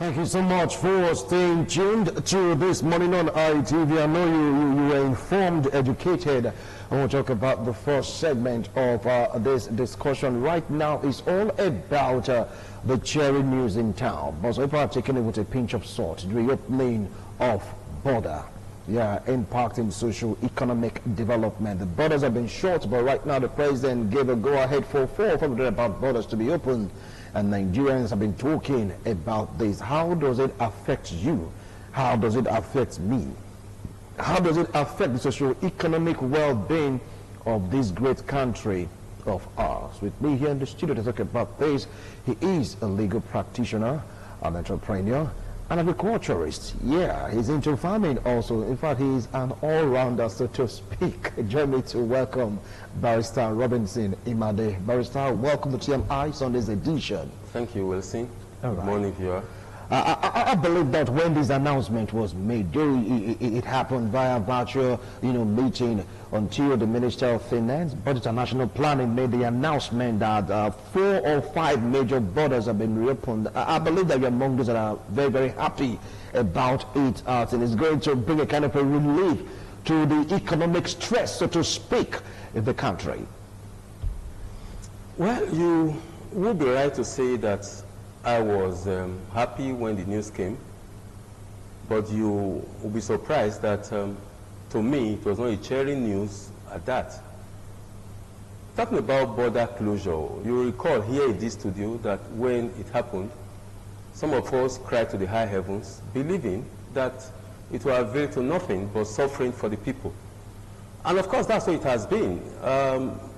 Thank you so much for staying tuned to this morning on ITV. I know you were informed, educated. I want to talk about the first segment of this discussion. Right now is all about the cherry news in town. But so far, taking it with a pinch of salt, the reopening of border. Yeah, impacting socio-economic development. The borders have been shut, but right now the president gave a go-ahead for 400 about borders to be opened. And Nigerians have been talking about this. How does it affect you? How does it affect me? How does it affect the socio-economic well-being of this great country of ours? With me here in the studio to talk about this, he is a legal practitioner, an entrepreneur, an agriculturist. Yeah, he's into farming also. In fact, he's an all-rounder, so to speak. Join me to welcome Barrister Robinson Imade. Barrister, welcome to TMI Sunday's edition. Thank you, Wilson. All right. Good morning, viewer. I believe that when this announcement was made, it happened via virtual, meeting until the Minister of Finance, Budget and National Planning made the announcement that 4 or 5 major borders have been reopened. I believe that you're among those that are very, very happy about it, and it's going to bring a kind of a relief to the economic stress, so to speak, in the country. Well, you would be right to say that I was happy when the news came, but you will be surprised that to me it was not a cherry news at that. Talking about border closure, you recall here in this studio that when it happened, some of us cried to the high heavens, believing that it will avail to nothing but suffering for the people. And of course that's what it has been.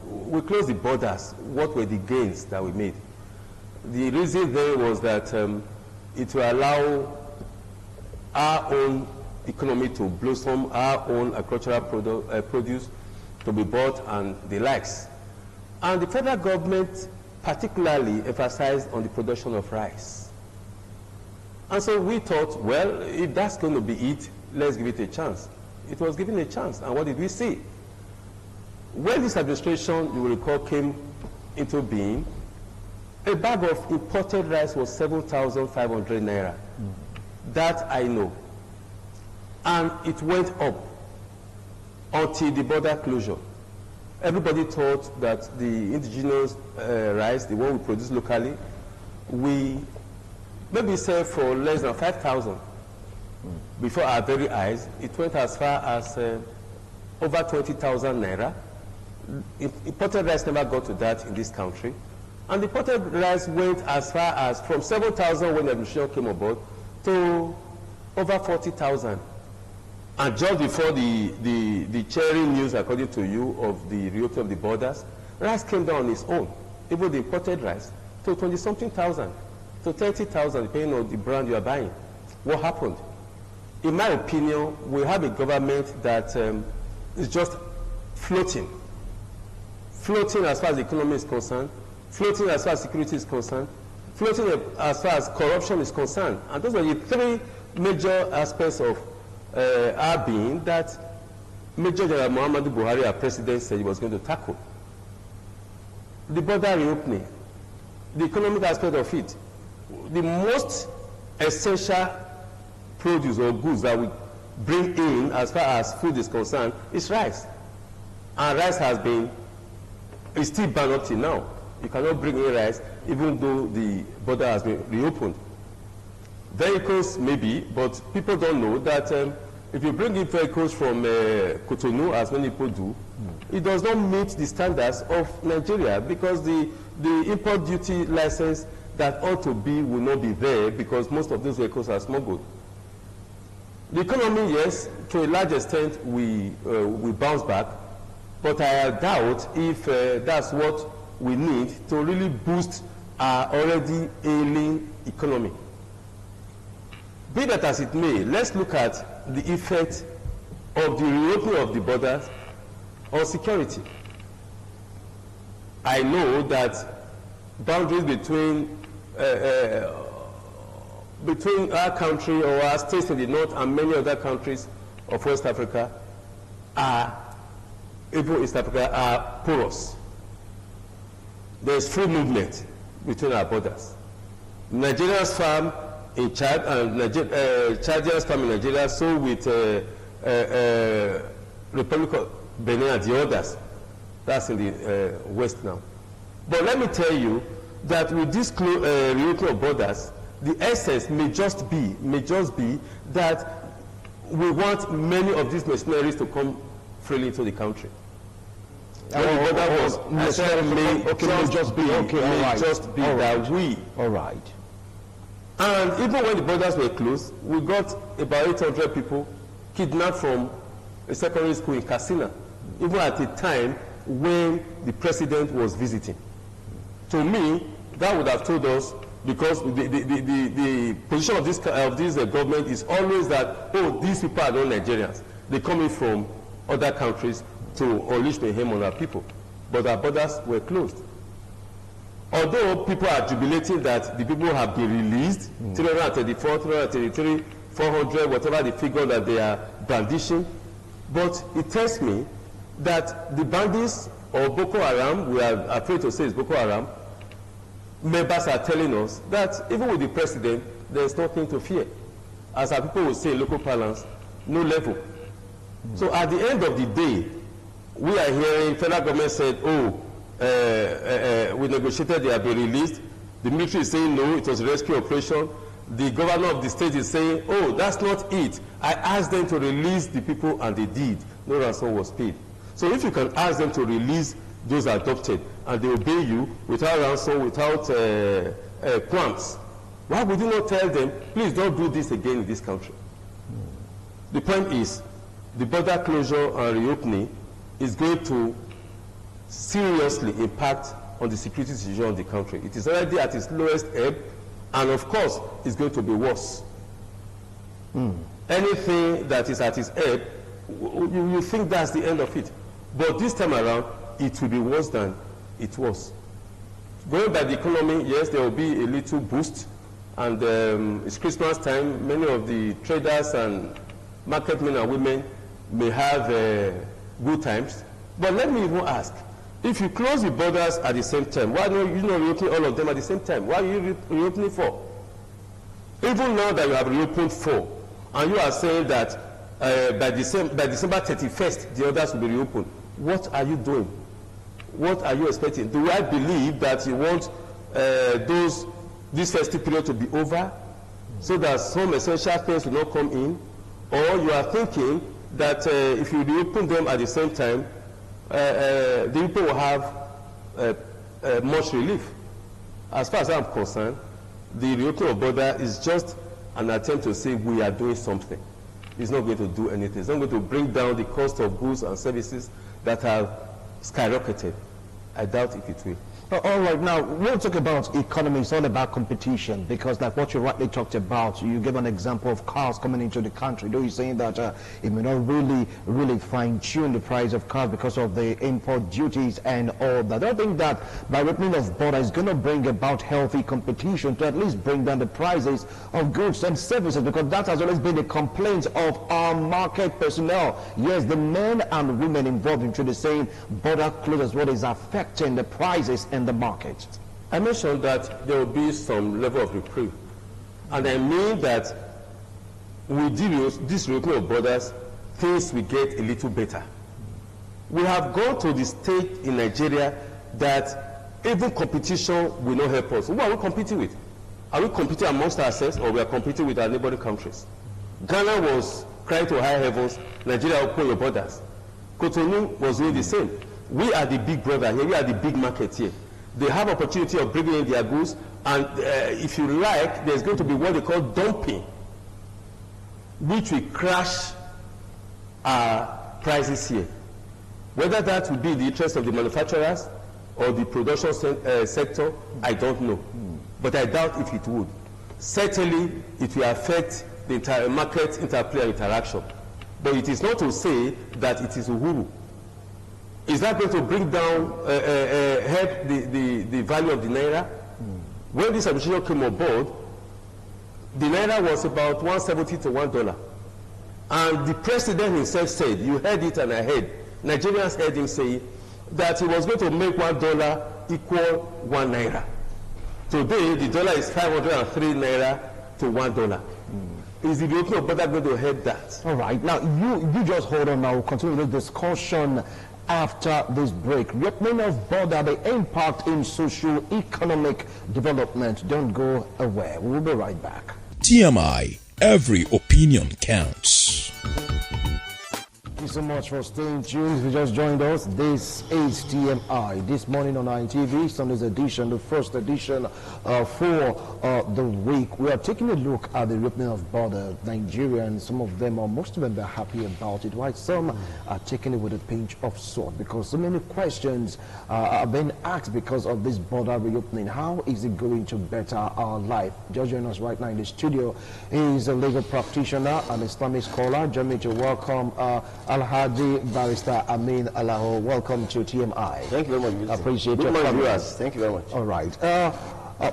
We closed the borders. What were the gains that we made? The reason there was that it will allow our own economy to blossom, our own agricultural produce to be bought and the likes. And the federal government particularly emphasized on the production of rice. And so we thought, well, if that's going to be it, let's give it a chance. It was given a chance, and what did we see? When this administration, you will recall, came into being, a bag of imported rice was 7,500 naira. That I know. And it went up until the border closure. Everybody thought that the indigenous rice, the one we produce locally, we maybe sell for less than 5,000. Before our very eyes, it went as far as over 20,000 naira. Imported rice never got to that in this country. And the imported rice went as far as from 7,000 when the administration came aboard to over 40,000. And just before the cherry news, according to you, of the reopening of the borders, rice came down on its own, even the imported rice, to 20-something thousand, to 30,000, depending on the brand you are buying. What happened? In my opinion, we have a government that is just floating. Floating as far as the economy is concerned, floating as far as security is concerned, floating as far as corruption is concerned. And those are the 3 major aspects of our being that Major General Muhammadu Buhari, our president, said he was going to tackle. The border reopening, the economic aspect of it, the most essential produce or goods that we bring in as far as food is concerned is rice. And rice is still banned up till now. You cannot bring in rice even though the border has been reopened. Vehicles maybe, but people don't know that if you bring in vehicles from Cotonou, as many people do, it does not meet the standards of Nigeria because the import duty license that ought to be will not be there because most of those vehicles are smuggled. The economy, yes, to a large extent we bounce back, but I doubt if that's what we need to really boost our already ailing economy. Be that as it may, let's look at the effect of the reopening of the borders on security. I know that boundaries between our country or our states in the north and many other countries of West Africa even East Africa, are porous. There is free movement between our borders. Nigerians farm in Chad, and Chadians come in Nigeria, so with Republic of Benin and the others. That's in the West now. But let me tell you that with this reopening of borders, the essence may just be that we want many of these mercenaries to come freely into the country. That we. All right. And even when the borders were closed, we got about 800 people kidnapped from a secondary school in Katsina, even at a time when the president was visiting. To me, that would have told us, because the position of this government is always that, oh, these people are not Nigerians. They're coming from other countries to unleash mayhem on our people. But our borders were closed. Although people are jubilating that the people have been released, 334, 333, 400, whatever the figure that they are brandishing, but it tells me that the bandits or Boko Haram, we are afraid to say it's Boko Haram, members are telling us that even with the president, there is nothing to fear. As our people will say in local parlance, no level. So at the end of the day, we are hearing federal government said, oh, we negotiated, they have been released. The military is saying no, it was a rescue operation. The governor of the state is saying, oh, that's not it. I asked them to release the people and they did. No ransom was paid. So if you can ask them to release those adopted and they obey you without ransom, without qualms, why would you not tell them, please don't do this again in this country? The point is, the border closure and reopening is going to seriously impact on the security situation of the country. It is already at its lowest ebb, and of course, it's going to be worse. Anything that is at its ebb, you think that's the end of it. But this time around, it will be worse than it was. Going by the economy, yes, there will be a little boost, and it's Christmas time. Many of the traders and market men and women may have good times. But let me even ask, if you close the borders at the same time, why don't you not reopen all of them at the same time? Why are you reopening 4? Even now that you have reopened 4, and you are saying that by December 31st, the others will be reopened, what are you doing? What are you expecting? Do I believe that you want this festive period to be over so that some essential things will not come in? Or you are thinking that if you reopen them at the same time, the people will have much relief? As far as I'm concerned, the reopening of border is just an attempt to say we are doing something. It's not going to do anything. It's not going to bring down the cost of goods and services that have skyrocketed. I doubt if it will. All right, now we'll talk about economy. It's all about competition, because like what you rightly talked about, you gave an example of cars coming into the country. Though you're saying that it may not really fine-tune the price of cars because of the import duties and all that. I think that by opening of borders is going to bring about healthy competition to at least bring down the prices of goods and services, because that has always been the complaint of our market personnel. Yes, the men and women involved into the same border closures, what is affecting the prices and the market. I mentioned that there will be some level of reprieve, and I mean that with this reopening of borders, things will get a little better. We have gone to the stage in Nigeria that even competition will not help us. Who are we competing with? Are we competing amongst ourselves, or we are competing with our neighboring countries? Ghana was crying to high heavens, Nigeria, open your borders. Cotonou was doing the same. We are the big brother here, we are the big market here. They have opportunity of bringing in their goods, and if you like, there's going to be what they call dumping, which will crash our prices here. Whether that will be in the interest of the manufacturers or the production sector, I don't know. But I doubt if it would. Certainly, it will affect the entire market interplay and interaction. But it is not to say that it is uhuru. Is that going to bring down, help the value of the Naira? When this administration came on board, the Naira was about 170 to $1. And the president himself said, you heard it and I heard, Nigerians heard him say that he was going to make $1 equal 1 Naira. Today, the dollar is 503 Naira to $1. Is the reopening of border going to help that? All right. Now, you just hold on now. We'll continue the discussion after this break. Reopening of border, the impact in socio-economic development. Don't go away. We'll be right back. TMI, every opinion counts. Thank you so much for staying tuned. If you just joined us, this is TMI. This morning on ITV, Sunday's edition, the first edition for the week. We are taking a look at the reopening of border. Nigerians, some of them, or most of them, are happy about it, while some are taking it with a pinch of salt, because so many questions are being asked because of this border reopening. How is it going to better our life? Just joining us right now in the studio is a legal practitioner and Islamic scholar. Join me to welcome Alhaji Barrister Amin Alaho. Welcome to TMI. Thank you very much. Appreciate your comments. Viewers. Thank you very much. All right.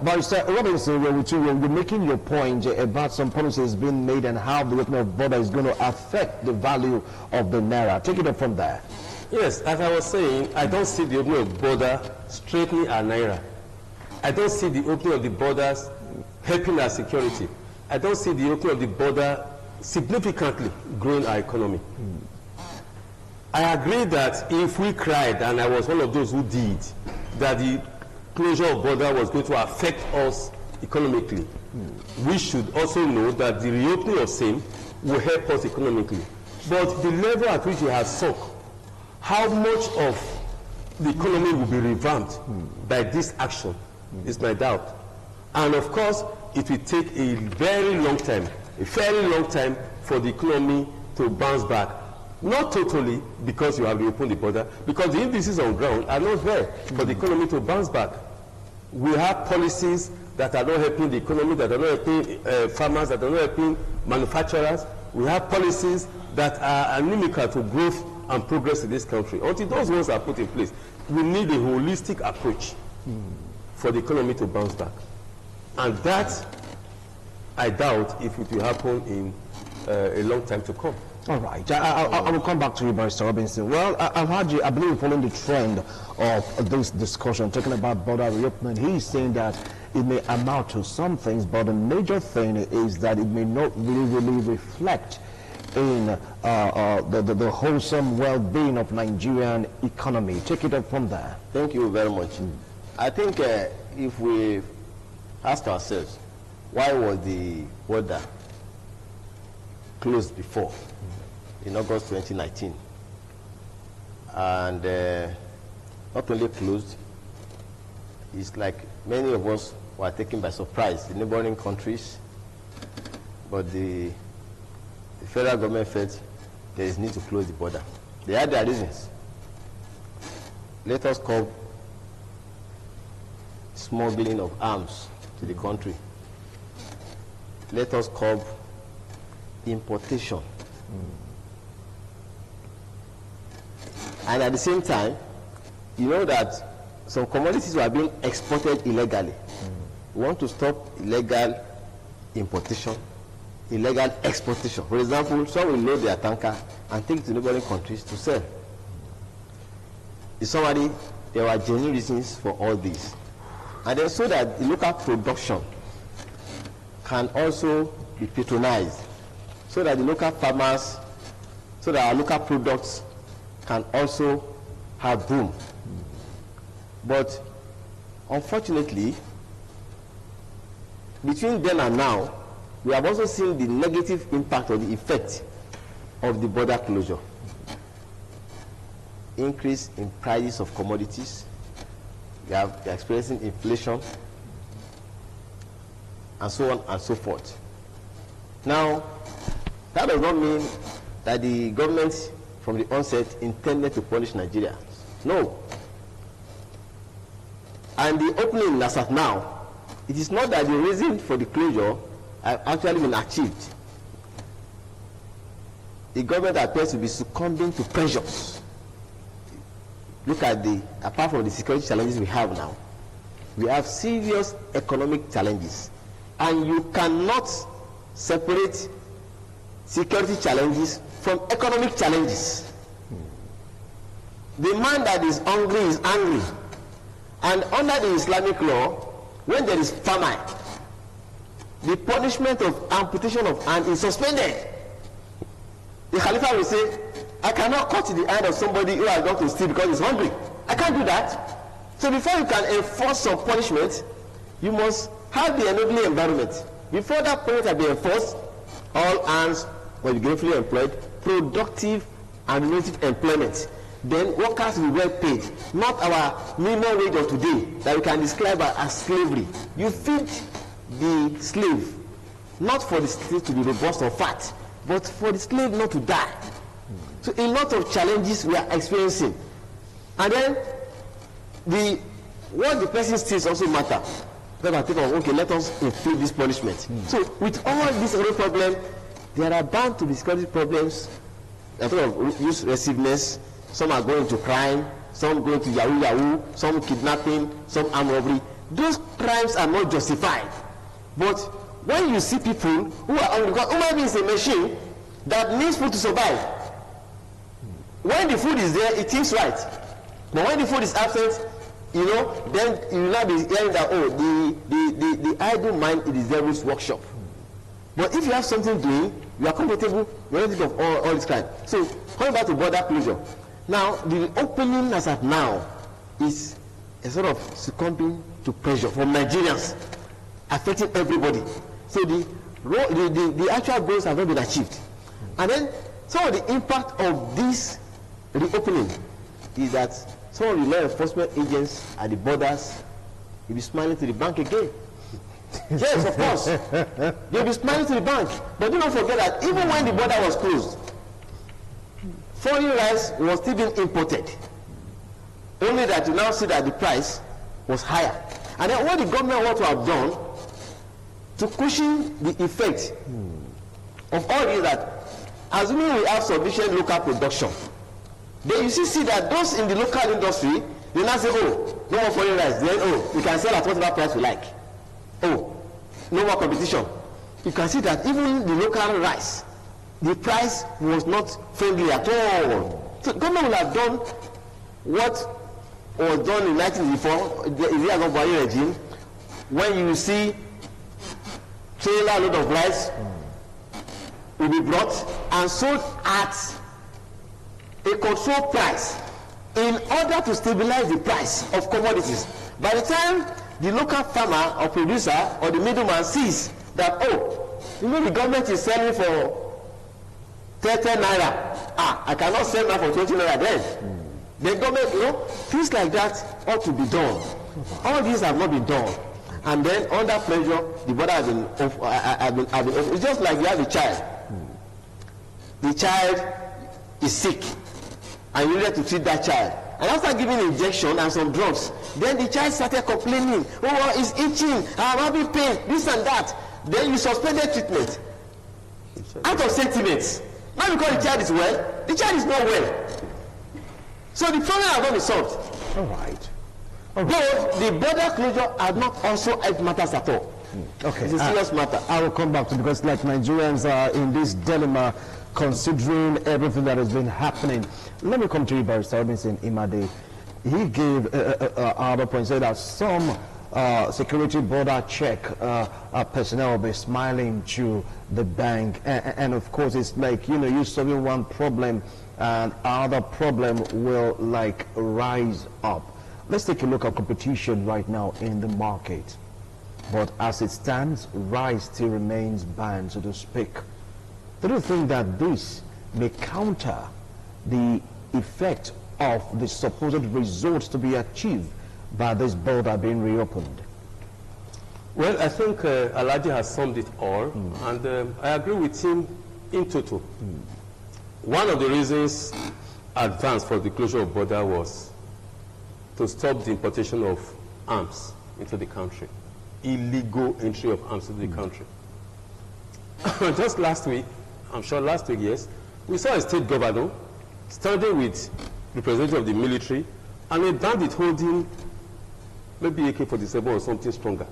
Barrister Robinson, you're making your point about some policies being made and how the opening of border is going to affect the value of the naira. Take it up from there. Yes, as I was saying, I don't see the opening of border straightening our naira. I don't see the opening of the borders helping our security. I don't see the opening of the border significantly growing our economy. I agree that if we cried, and I was one of those who did, that the closure of border was going to affect us economically, we should also know that the reopening of same will help us economically. But the level at which it has sunk, how much of the economy will be revamped by this action is my doubt. And of course, it will take a very long time, for the economy to bounce back. Not totally, because you have reopened the border, because the indices on ground are not there for the economy to bounce back. We have policies that are not helping the economy, that are not helping farmers, that are not helping manufacturers. We have policies that are inimical to growth and progress in this country. Until those ones are put in place, we need a holistic approach for the economy to bounce back. And that, I doubt if it will happen in a long time to come. All right. I will come back to you, Barrister Robinson. Well, Alhaji, I believe following the trend of this discussion, talking about border reopening, he's saying that it may amount to some things, but the major thing is that it may not really reflect in the wholesome well-being of Nigerian economy. Take it up from there. Thank you very much. I think if we ask ourselves, why was the border closed before, in August 2019? And not only closed, it's like many of us were taken by surprise, the neighboring countries, but the federal government felt there is need to close the border. They had their reasons. Let us curb smuggling of arms to the country. Let us curb importation. And at the same time, you know that some commodities were being exported illegally. We want to stop illegal importation, illegal exportation. For example, some will load their tanker and take it to neighboring countries to sell. In summary, there were genuine reasons for all this. And then so that the local production can also be patronized, so that the local farmers, so that our local products can also have boom. But unfortunately, between then and now, we have also seen the negative impact or the effect of the border closure. Increase in prices of commodities. We are experiencing inflation, and so on and so forth. Now, that does not mean that the government from the onset intended to punish Nigeria. No. And the opening as of now, it is not that the reason for the closure have actually been achieved. The government appears to be succumbing to pressures. Look at apart from the security challenges we have now, we have serious economic challenges. And you cannot separate security challenges from economic challenges. The man that is hungry is angry. And under the Islamic law, when there is famine, the punishment of amputation of hand is suspended. The Khalifa will say, I cannot cut the hand of somebody who has gone to steal because he's hungry. I can't do that. So before you can enforce some punishment, you must have the enabling environment. Before that punishment can be enforced, all hands will be gainfully employed, productive and related employment. Then workers will be well paid, not our minimum wage of today that we can describe as slavery. You feed the slave, not for the slave to be robust or fat, but for the slave not to die. So a lot of challenges we are experiencing. And then what the person steals also matter. Okay, let us inflict this punishment. So with all this other problem, there are bound to be security problems. A lot of use resiveness. Some are going to crime, some going to yahoo, some kidnapping, some armed robbery. Those crimes are not justified. But when you see people who are hungry, because human being is a machine that needs food to survive. When the food is there, it thinks right. But when the food is absent, then you will not be hearing that, the idle mind is the devil's workshop. But if you have something doing, you are comfortable, you don't think of all this crime. So, coming back to border closure. Now, the opening as at now is a sort of succumbing to pressure from Nigerians, affecting everybody. So the actual goals have not been achieved. And then some of the impact of this reopening is that some of the law enforcement agents at the borders will be smiling to the bank again. Yes, of course. They'll be smiling to the bank. But do not forget that even when the border was closed, foreign rice was still being imported. Only that you now see that the price was higher. And then what the government want to have done to cushion the effect of all this, that assuming we have sufficient local production, then you see that those in the local industry, they now say, oh, no more foreign rice. Then, oh, we can sell at whatever price we like. Oh, no more competition. You can see that even the local rice, the price was not friendly at all. So the government will have done what was done in 1984, the years of Buhari regime, when you see trailer load of rice will be brought and sold at a controlled price in order to stabilize the price of commodities. By the time the local farmer or producer or the middleman sees that, the government is selling for 30 naira. I cannot sell now for 20 naira then. The government, things like that ought to be done. All these have not been done. And then under pressure, the border has been off. It's just like you have a child. The child is sick, and you need to treat that child. And after giving injection and some drugs, then the child started complaining, oh, it's itching, I'm having pain, this and that. Then you suspended treatment out of sentiments. Not because the child is well, the child is not well. So the problem has not been solved. All right. Though the border closure has not also helped matters at all. Okay. It's a serious matter. I will come back to, because like Nigerians are in this dilemma considering everything that has been happening. Let me come to you, Barrister Robinson Imade. He gave other points, said that some security border check personnel will be smiling to the bank, and of course it's like, you're solving one problem and another problem will like rise up. Let's take a look at competition right now in the market. But as it stands, rice still remains banned, so to speak. Do you think that this may counter the effect of the supposed results to be achieved by this border being reopened? Well, I think Alhaji has summed it all, and I agree with him in total. One of the reasons advanced for the closure of border was to stop the importation of arms into the country, illegal entry of arms into the country. Just last week, I'm sure last week, yes, we saw a state governor standing with representative of the military and a bandit holding maybe AK-47 or something stronger.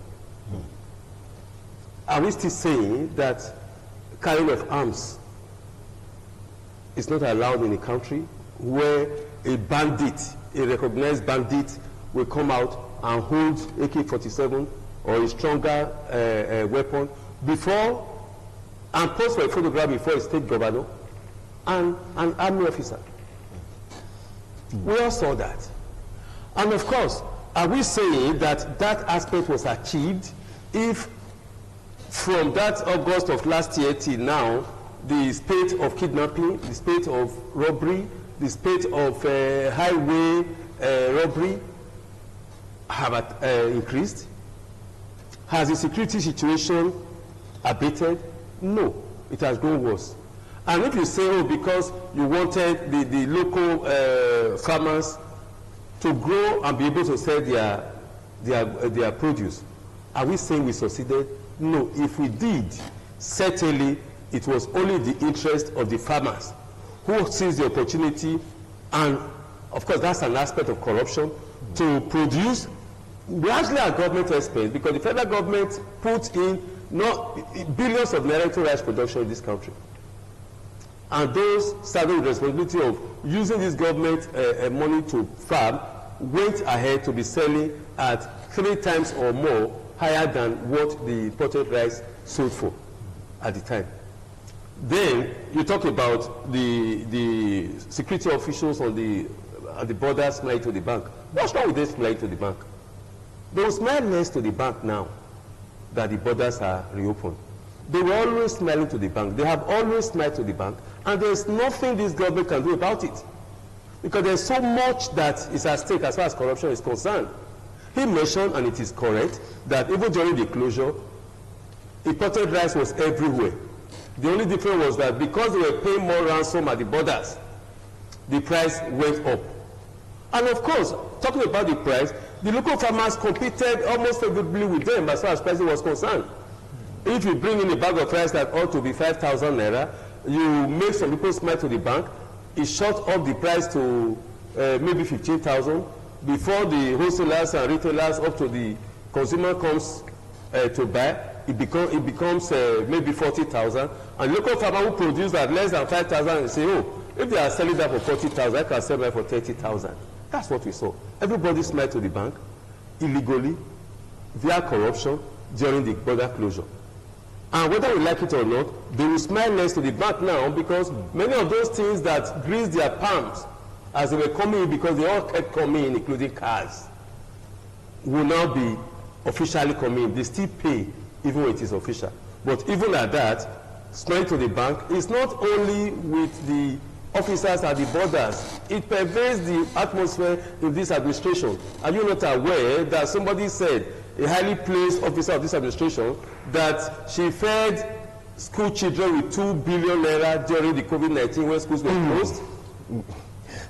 Are we still saying that carrying of arms is not allowed in a country where a bandit, a recognized bandit, will come out and hold AK-47 or a stronger weapon before and pose for a photograph before a state governor and an army officer. We all saw that. And of course, are we saying that that aspect was achieved if from that August of last year till now, the spate of kidnapping, the spate of robbery, the spate of highway robbery have increased? Has the security situation abated? No, it has grown worse. And if you say, oh, because you wanted the local farmers to grow and be able to sell their produce, are we saying we succeeded? No, if we did, certainly it was only the interest of the farmers who seized the opportunity, and of course that's an aspect of corruption, to produce largely at government expense, because the federal government put in billions of naira into rice production in this country. And those started the responsibility of using this government money to farm went ahead to be selling at 3 times or more higher than what the imported rice sold for at the time. Then you talk about the security officials on at the border smiling to the bank. What's wrong with them smiling to the bank? They will smile less to the bank now that the borders are reopened. They were always smiling to the bank. They have always smiled to the bank, and there's nothing this government can do about it, because there's so much that is at stake as far as corruption is concerned. He mentioned, and it is correct, that even during the closure, imported rice was everywhere. The only difference was that because they were paying more ransom at the borders, the price went up. And of course, talking about the price, the local farmers competed almost favorably with them as far as pricing was concerned. If you bring in a bag of rice that ought to be 5,000 naira, you make some people smile to the bank, it shot up the price to maybe 15,000. Before the wholesalers and retailers up to the consumer comes to buy, it becomes maybe 40,000. And local farmer who produce at less than 5,000 say, oh, if they are selling that for 40,000, I can sell that for 30,000. That's what we saw. Everybody smiled to the bank illegally via corruption during the border closure. And whether we like it or not, they will smile less to the bank now, because many of those things that greased their palms as they were coming in, because they all kept coming in, including cars, will now be officially coming in. They still pay even when it is official. But even at that, smiling to the bank is not only with the officers at the borders, it pervades the atmosphere in this administration. Are you not aware that somebody said, a highly placed officer of this administration, that she fed school children with 2 billion naira during the COVID-19 when schools were closed?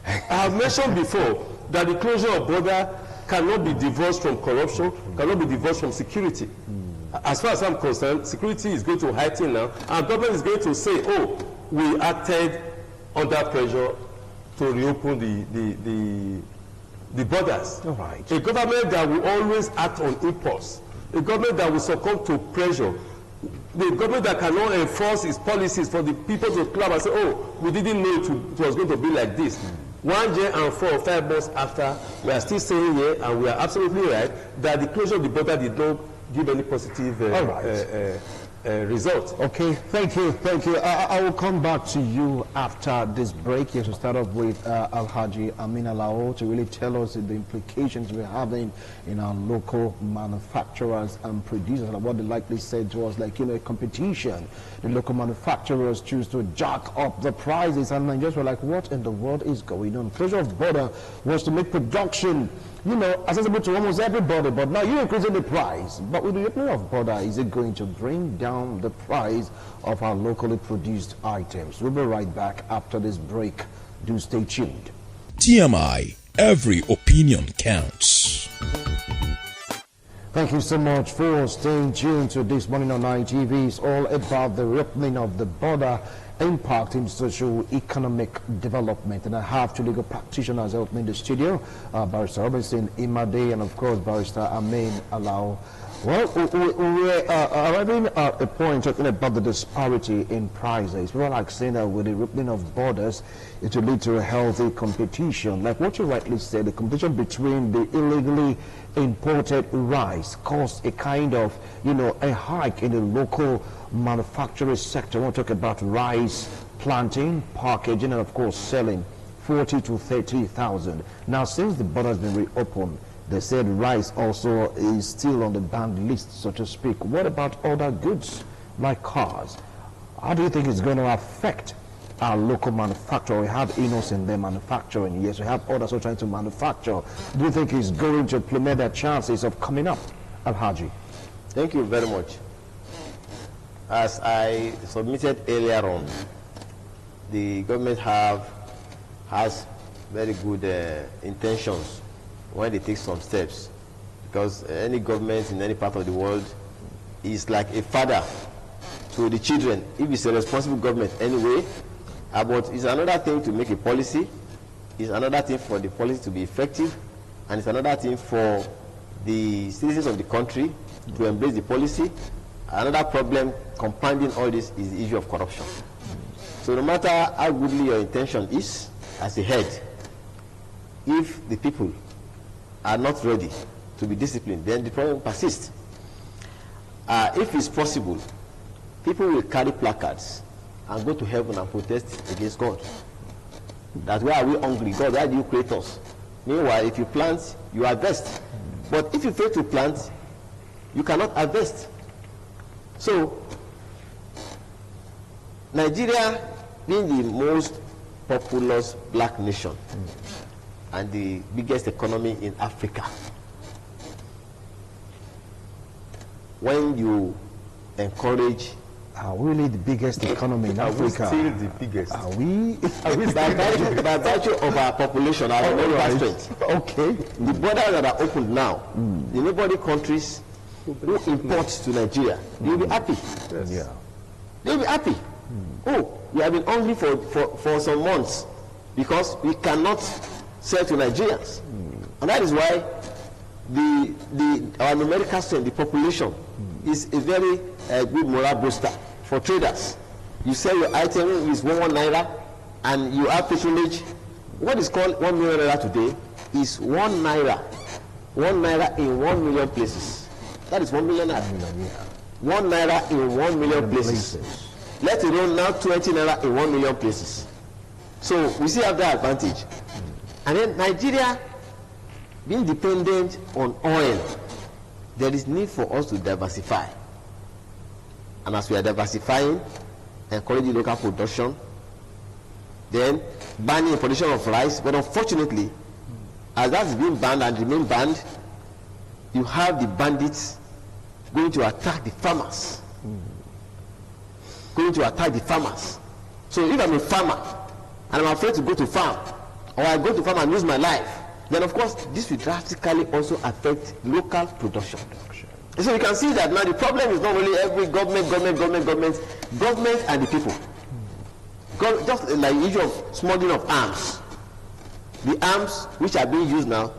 I have mentioned before that the closure of border cannot be divorced from corruption, cannot be divorced from security. As far as I'm concerned, security is going to heighten now, and government is going to say, oh, we acted under pressure to reopen the borders. All right. A government that will always act on impulse, a government that will succumb to pressure, the government that cannot enforce its policies for the people to clap and say, oh, we didn't know it was going to be like this. 1 year and 4 or 5 months after, we are still saying here, and we are absolutely right, that the closure of the border did not give any positive result. Okay, thank you. I will come back to you after this break. Here to start off with Alhaji Amin Alao to really tell us the implications we're having in our local manufacturers and producers, and what they likely said was like, a competition. The local manufacturers choose to jack up the prices, and Nigerians were like, what in the world is going on? Closure of border was to make production accessible to almost everybody, but now you're increasing the price. But with the opening of border, is it going to bring down the price of our locally produced items? We'll be right back after this break. Do stay tuned. TMI, every opinion counts. Thank you so much for staying tuned to This Morning on ITV. It's all about the reopening of the border, impact in socio-economic development. And I have two legal practitioners helping me in the studio, Barrister Robinson Imade and of course Barrister Amin Alao. Well, we're arriving at a point talking about the disparity in prices. People are like saying that with the opening of borders, it will lead to a healthy competition. Like what you rightly said, the competition between the illegally imported rice caused a kind of, a hike in the local manufacturing sector. We'll talk about rice planting, packaging, and of course selling 40 to 30,000. Now, since the border has been reopened, they said rice also is still on the banned list, so to speak. What about other goods like cars? How do you think it's going to affect our local manufacturer? We have Inos in their manufacturing. Yes, we have others who are trying to manufacture. Do you think it's going to plummet their chances of coming up? Alhaji. Thank you very much. As I submitted earlier on, the government has very good intentions when they take some steps, because any government in any part of the world is like a father to the children, if it's a responsible government anyway. But it's another thing to make a policy, it's another thing for the policy to be effective, and it's another thing for the citizens of the country to embrace the policy. Another problem compounding all this is the issue of corruption. So no matter how goodly your intention is as a head, if the people are not ready to be disciplined, then the problem persists. If it's possible, people will carry placards and go to heaven and protest against God. That's why are we hungry? God, why do you create us? Meanwhile, if you plant, you harvest. But if you fail to plant, you cannot harvest. So, Nigeria being the most populous black nation and the biggest economy in Africa, when you encourage, are we really the biggest economy in Africa? Are we still the biggest? Are we by virtue of our population, our numerical strength, okay, the borders that are opened now, the neighboring countries who import to Nigeria, they'll be happy. Yes. Yeah. They'll be happy. Oh, we have been hungry for some months because we cannot sell to Nigerians. And that is why our numerical strength, the population, is a very good morale booster for traders. You sell your item is 1 naira and you have patronage. What is called 1 million naira today is 1 naira. 1 naira in 1 million places. That is 1 million naira. 1 naira in 1 million places. Let alone now 20 naira in 1 million places. So we still have that advantage. And then Nigeria being dependent on oil, there is need for us to diversify. And as we are diversifying, encouraging local production, then banning the production of rice. But unfortunately, as that is being banned and remain banned, you have the bandits going to attack the farmers. Going to attack the farmers. So if I'm a farmer and I'm afraid to go to farm, or I go to farm and lose my life, then of course this will drastically also affect local production. So you can see that now the problem is not only every government and the people. Just like the issue of smuggling of arms. The arms which are being used now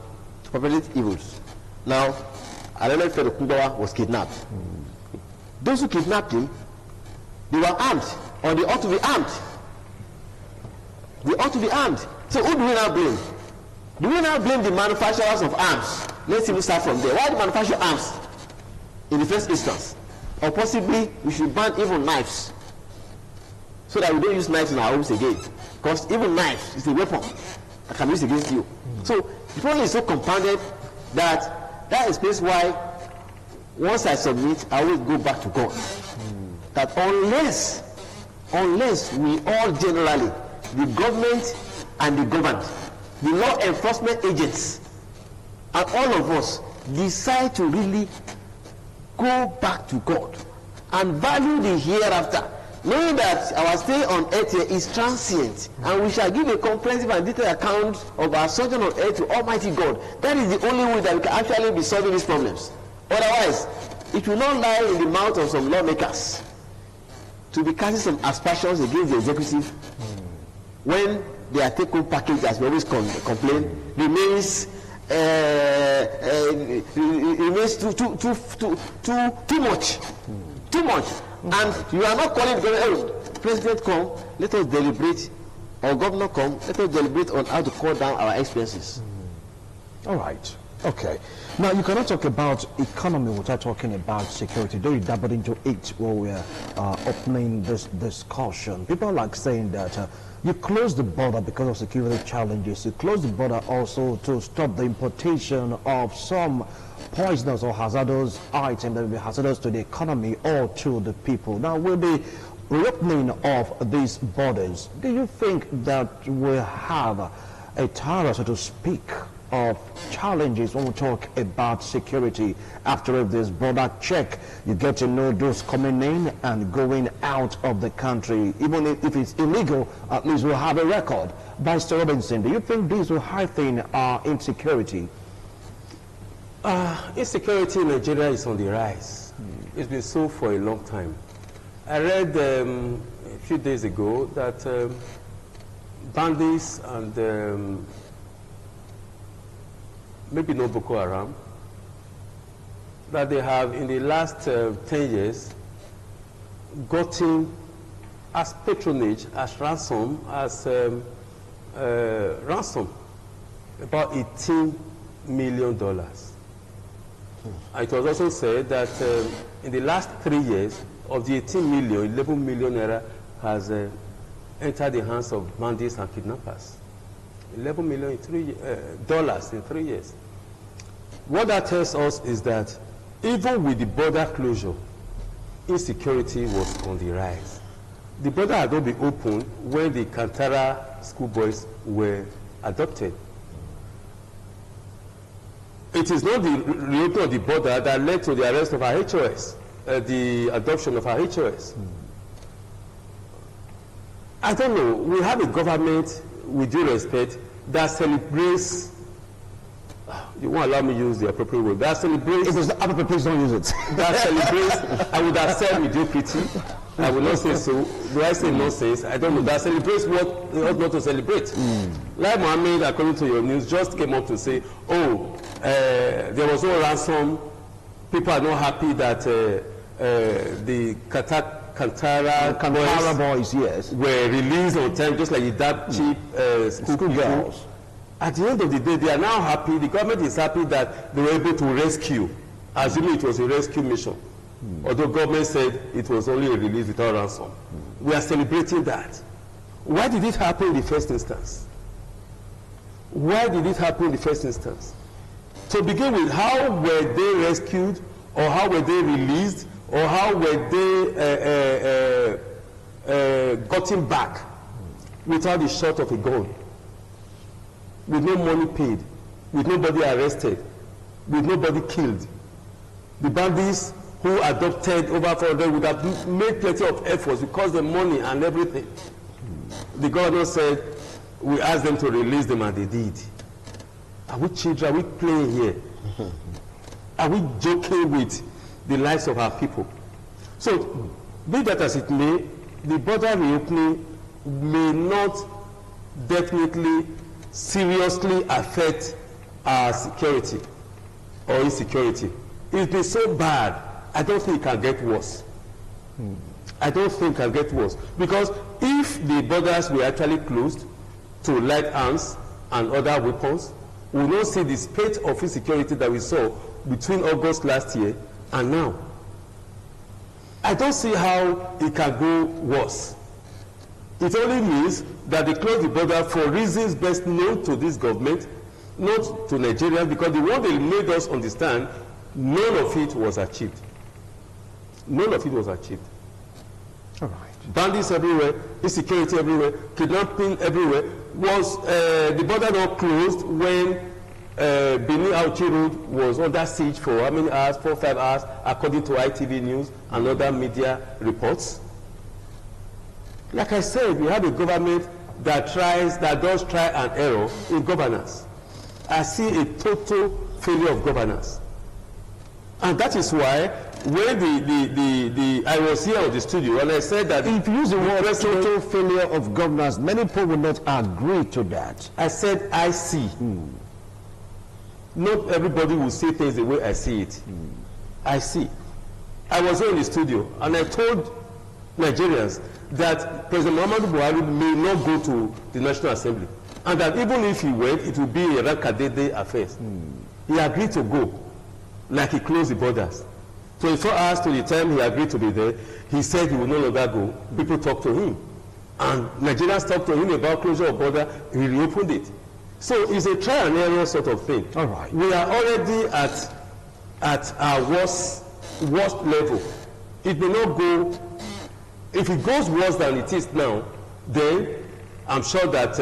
to perpetrate evils. Now, I don't know if Fero Kumbawa was kidnapped. Those who kidnapped him, they were armed, or they ought to be armed. They ought to be armed. So who do we now blame? Do we now blame the manufacturers of arms? Let's even start from there. Why do they manufacture arms in the first instance? Or possibly we should ban even knives, so that we don't use knives in our homes again. Because even knives is a weapon that can be used against you. So the problem is so compounded that explains why once I submit, I always go back to God. That unless we all generally, the government and the governed, the law enforcement agents, and all of us decide to really go back to God and value the hereafter, knowing that our stay on earth here is transient, and we shall give a comprehensive and detailed account of our sojourn on earth to Almighty God. That is the only way that we can actually be solving these problems. Otherwise, it will not lie in the mouth of some lawmakers to be casting some aspersions against the executive when their take-home package, as we always complain, remains remains too much. Too much. And you are not calling the government, hey, President come, let us deliberate, or Governor come, let us deliberate on how to cut down our expenses. All right. Okay. Now, you cannot talk about economy without talking about security. Though you dabbled into it while we're opening this discussion. People like saying that you close the border because of security challenges. You close the border also to stop the importation of some poisonous or hazardous items that will be hazardous to the economy or to the people. Now, with the reopening of these borders, do you think that we have a tara, so to speak, of challenges when we talk about security? After this border check, you get to know those coming in and going out of the country. Even if it's illegal, at least we'll have a record. Mr. Robinson, do you think this will heighten our insecurity? Insecurity in Nigeria is on the rise. It's been so for a long time. I read a few days ago that bandits and maybe no Boko Haram, that they have in the last 10 years gotten as patronage, as ransom, about $18 million. It was also said that in the last 3 years, of the 18 million, 11 million naira has entered the hands of bandits and kidnappers. $11 million in 3 years. What that tells us is that even with the border closure, insecurity was on the rise. The border had not been opened when the Kantara schoolboys were adopted. It is not the reopening of the border that led to the arrest of our HOS, the adoption of our HOS. I don't know, we have a government, with due respect, that celebrates, you won't allow me to use the appropriate word, that celebrates... If it's not appropriate, please don't use it. That celebrates, I would have said mediocrity, I will not say so. Do I say nonsense? I don't know. That celebrates what they ought not to celebrate. Like Mohammed, according to your news, just came up to say, oh, there was no ransom, people are not happy that the Kantara boys, yes, were released on time, just like that cheap school girls. At the end of the day, they are now happy, the government is happy that they were able to rescue, assuming it was a rescue mission. Although government said it was only a release without ransom. We are celebrating that. Why did it happen in the first instance? Why did it happen in the first instance? To begin with, how were they rescued, or how were they released, or how were they gotten back without the shot of a gun, with no money paid, with nobody arrested, with nobody killed? The bandits who adopted over 400 would have made plenty of efforts because the money and everything. The governor said, we asked them to release them, and they did. Are we children? Are we playing here? Are we joking with the lives of our people? So, be that as it may, the border reopening may not definitely seriously affect our security or insecurity. It's been so bad, I don't think it can get worse. I don't think it can get worse. Because if the borders were actually closed to light arms and other weapons, we will not see the spate of insecurity that we saw between August last year and now. I don't see how it can go worse. It only means that they closed the border for reasons best known to this government, not to Nigerians, because the one they made us understand, none of it was achieved. None of it was achieved. All right. Bandits everywhere, insecurity everywhere, kidnapping everywhere. Was the border not closed when Benin Auchi Road was under siege for how many hours? 4 or 5 hours, according to ITV News and other media reports? Like I said, we have a government that does try and error in governance. I see a total failure of governance. And that is why when I was here at the studio and I said that if you use the word total failure of governance, many people will not agree to that. I said I see. not everybody will see things the way I see it. I see. I was here in the studio and I told Nigerians that President Muhammadu Buhari may not go to the National Assembly, and that even if he went, it would be a Rakadede affair. He agreed to go, like he closed the borders. 24 hours to the time he agreed to be there, he said he would no longer go. People talked to him, and Nigerians talked to him about closure of border. He reopened it. So it's a trial and error sort of thing. All right. We are already at our worst level. It may not go. If it goes worse than it is now, then I'm sure that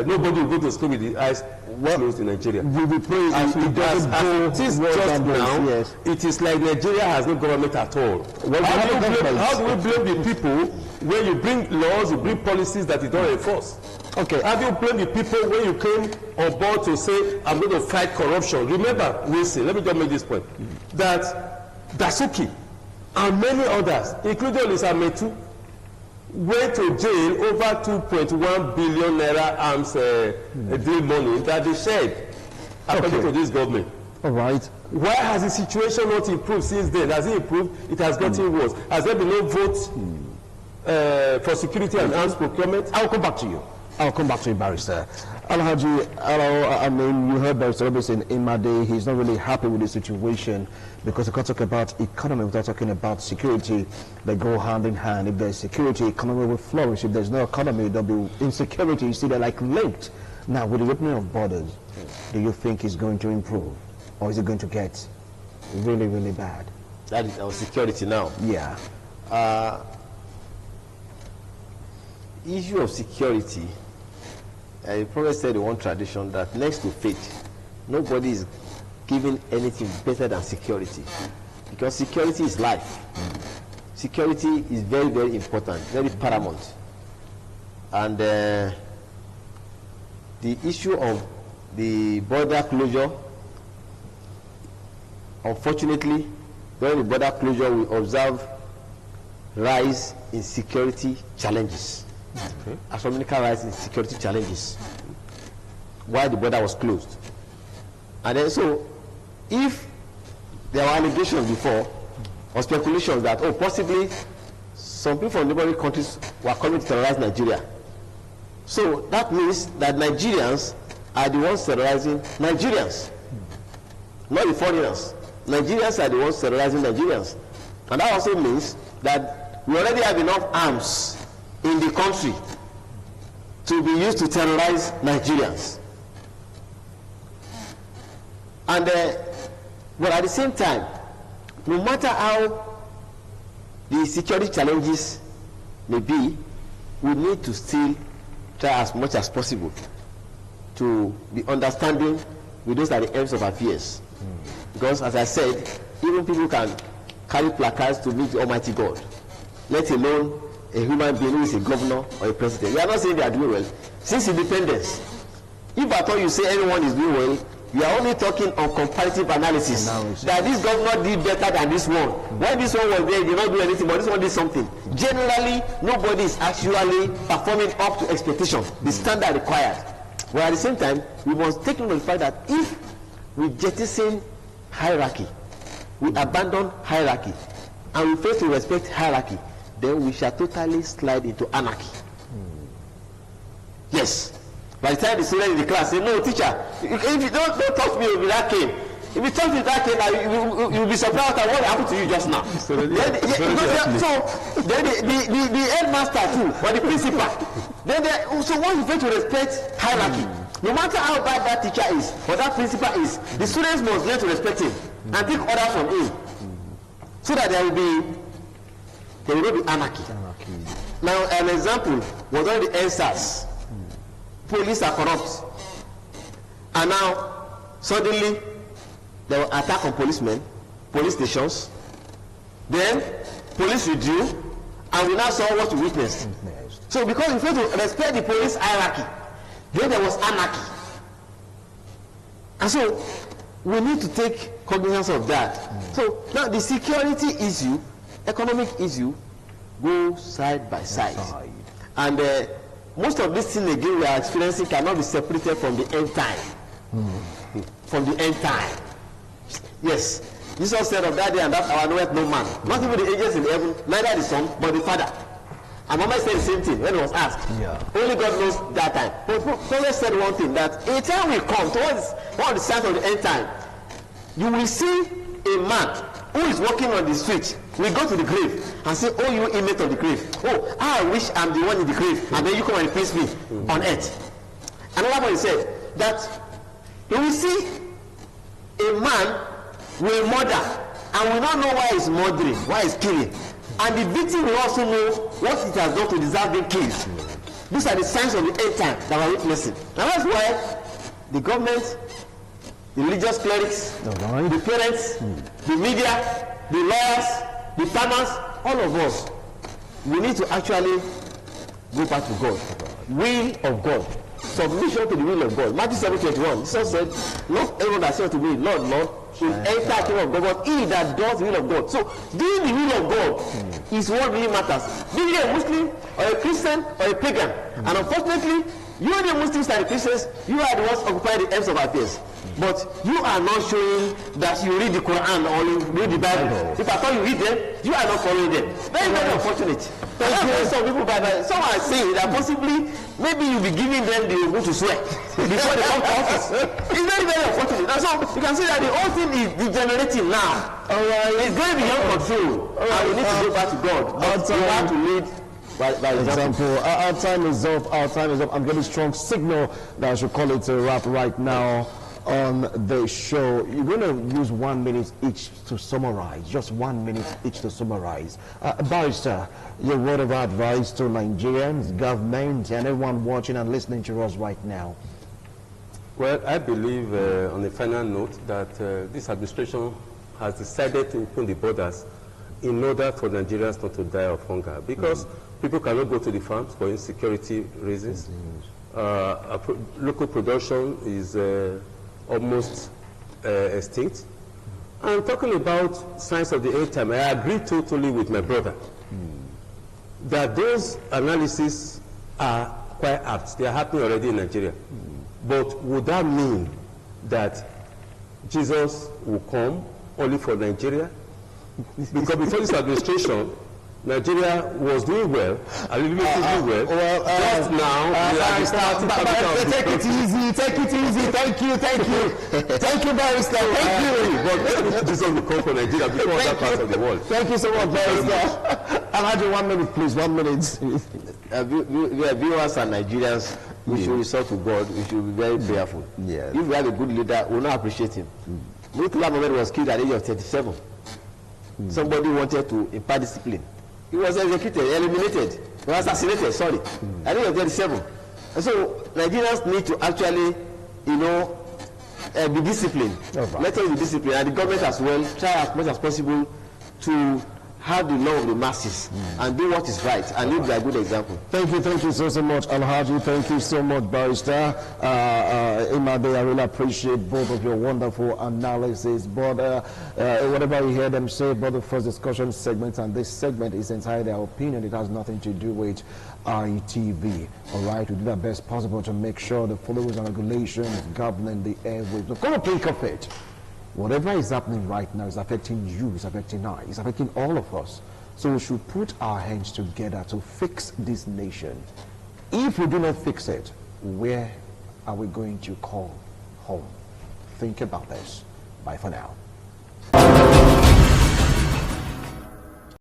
nobody will go to school with the eyes closed in Nigeria. We will pray as it doesn't go it is worse just than this, now, yes. it is like Nigeria has no government at all. Well, how do we blame the people when you bring laws, you bring policies that you don't enforce? Okay. How do you blame the people when you came on board to say, I'm going to fight corruption? Remember, Wilson, let me just make this point, that Dasuki and many others, including Lisa Metu, went to jail over 2.1 billion naira arms deal money that they shared, according to this government. All right. Why has the situation not improved since then? Has it improved? It has gotten worse. Has there been no vote for security and arms procurement? I'll come back to you. I'll come back to you, Barrister. Alhaji, I mean, you heard Barrister Robinson in my day. He's not really happy with the situation because we can't talk about economy without talking about security. They go hand in hand. If there's security, economy will flourish. If there's no economy, there'll be insecurity. You see, they're like linked. Now, with the opening of borders, do you think it's going to improve? Or is it going to get really, really bad? That is our security now. Yeah. Issue of security, I probably said in one tradition that next to faith, nobody is giving anything better than security, because security is life. Security is very, very important, very paramount. And the issue of the border closure, unfortunately, during the border closure, we observe rise in security challenges. Okay. Astronomical rise in security challenges while the border was closed. And then so if there were allegations before or speculations that possibly some people from neighboring countries were coming to terrorize Nigeria, so that means that Nigerians are the ones terrorizing Nigerians, not the foreigners. Nigerians are the ones terrorizing Nigerians. And that also means that we already have enough arms in the country to be used to terrorize Nigerians. And but at the same time, no matter how the security challenges may be, we need to still try as much as possible to be understanding with those at the ends of affairs. Because as I said, even people can carry placards to meet the Almighty God, let alone a human being who is a governor or a president. We are not saying they are doing well. Since independence, if at all you say anyone is doing well, you are only talking on comparative analysis. That this governor did better than this one. When this one was there, he did not do anything, but this one did something. Generally, nobody is actually performing up to expectation, the standard required. But at the same time, we must take note of the fact that if we jettison hierarchy, we abandon hierarchy, and we fail to respect hierarchy, then we shall totally slide into anarchy. Yes. By the time the student in the class say, no, teacher, if you don't talk to me with that cane. If you talk to me with that cane, you'll be surprised at what happened to you just now. So then the headmaster too, or the principal. So once you fail to respect hierarchy, no matter how bad that teacher is or that principal is, the students must learn to respect him and take orders from him, so that there will not be anarchy. Now, an example was on the NSAS. Police are corrupt, and now suddenly there were attack on policemen, police stations. Then police withdrew, and we now saw what we witnessed. So because we failed to respect the police hierarchy, then there was anarchy. And so we need to take cognizance of that. So now the security issue, economic issue, go side by side. And most of this thing again we are experiencing cannot be separated from the end time. from the end time. Yes. Jesus said of that day and that hour knoweth no man, not even the angels in heaven, neither the Son, but the Father. And Mama said the same thing when he was asked. Yeah. Only God knows that time. But Prophet said one thing, that a time will come, towards one of the signs of the end time, you will see a man who is walking on the street, will go to the grave and say, oh, you inmate of the grave, oh, I wish I'm the one in the grave, and then you come and replace me on earth. Another one said that you will see a man will murder and will not know why he's murdering, why he's killing, and the victim will also know what it has done to deserve being killed. These are the signs of the end time that we're witnessing. And that's why the government, the religious clerics, the parents, the media, the lawyers, the farmers, all of us, we need to actually go back to God. Will of God. Submission to the will of God. Matthew 7:21. Jesus said, not everyone that says to me, Lord, Lord, should enter the kingdom of God, but he that does the will of God. So doing the will of God is what really matters. Being a Muslim or a Christian or a pagan. And unfortunately, you are the Muslims and the Christians, you are the ones occupying the ends of affairs. But you are not showing that you read the Quran or you read the Bible. If I thought you read them, you are not following them. Very, very unfortunate. Some people, some are saying that possibly maybe you'll be giving them the go to swear before they come to office. It's very, very unfortunate. And so you can see that the whole thing is degenerating now. It's going beyond control. And we need to go back to God. But we have to lead by example. Our time is up. Our time is up. I'm getting a strong signal that I should call it a wrap right now on the show. You're going to use 1 minute each to summarize, just 1 minute each to summarize. Barrister, your word of advice to Nigerians, government, and everyone watching and listening to us right now. Well, I believe on a final note that this administration has decided to open the borders in order for Nigerians not to die of hunger, because people cannot go to the farms for insecurity reasons. Local production is almost extinct. And talking about signs of the end time, I agree totally with my brother that those analyses are quite apt. They are happening already in Nigeria. But would that mean that Jesus will come only for Nigeria? Because before this administration, Nigeria was doing well, a little bit doing well. Just now, we are starting to take it easy, take it easy. Thank you. Thank you, Barrister. Thank you. But maybe Jesus will come for Nigeria before other parts of the world. Thank you so much, Barrister. I'll have you 1 minute, please. 1 minute. Viewers and Nigerians, we should resort to God. We should be very prayerful. Yes. If we have a good leader, we will not appreciate him. Murtala Mohammed was killed at the age of 37. Somebody wanted to impart discipline. He was executed, eliminated, he was assassinated, sorry. I think he was 37. And so Nigerians need to actually, be disciplined. Let us be disciplined, and the government as well try as much as possible to have the law of the masses and do what is right and live by a good example. Thank you so much, Alhaji. Thank you so much, Barrister. Imade, I really appreciate both of your wonderful analysis. But whatever you hear them say about the first discussion segment, and this segment is entirely their opinion. It has nothing to do with ITV. All right, we do our best possible to make sure the followers and regulations governing the airwaves. We're going to think of it. Whatever is happening right now is affecting you, is affecting I, is affecting all of us. So we should put our hands together to fix this nation. If we do not fix it, where are we going to call home? Think about this. Bye for now.